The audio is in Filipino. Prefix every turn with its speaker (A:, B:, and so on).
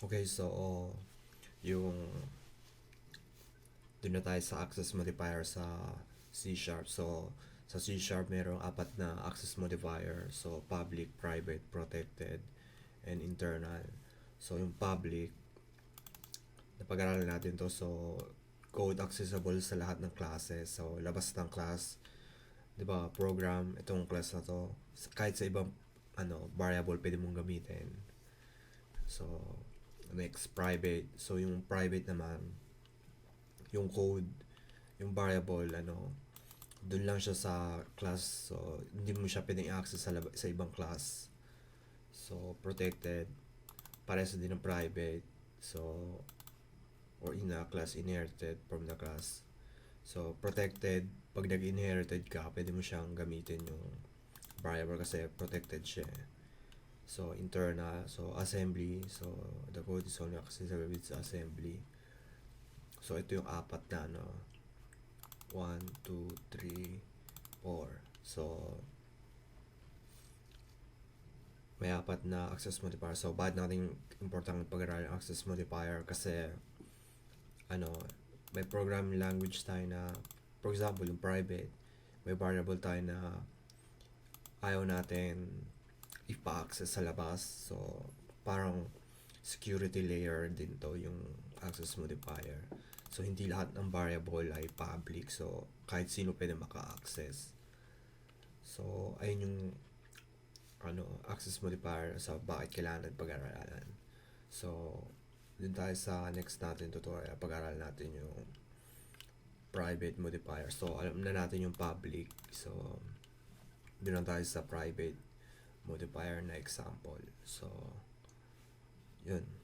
A: Okay, so yung doon na tayo sa access modifier sa C Sharp. So sa C Sharp merong apat na access modifier. So public, private, protected, and internal. So yung public, napag-aralan natin to. So code accessible sa lahat ng classes. So labas ng class, 'di ba? Program itong class na to. Kahit sa ibang variable pwede mong gamitin. So next, private. So yung private naman, yung code, yung variable, doon lang siya sa class. So hindi mo siya pwedeng access sa ibang class. So protected, parehas din ng private. So or in a class, inherited from the class. So protected, pag nag-inherited ka, pwede mo siyang gamitin yung variable kasi protected siya. So internal, so assembly, so the code is only accessible with assembly. So ito yung apat na 1, 2, 3, 4. So may apat na access modifier. So bakit natin importante pag-aralan yung access modifier? Kasi may programming language tayo na, for example, yung private, may variable tayo na ayaw natin ipa-access sa labas. So parang security layer din to yung access modifier. So hindi lahat ng variable ay public. So kahit sino pwede maka-access. So ayun yung access modifier sa bakit kailangan pag-aralan. So dun tayo sa next natin tutorial, pag-aralan natin yung private modifier. So alam na natin yung public. So dun lang tayo sa private modifier na example. So yun.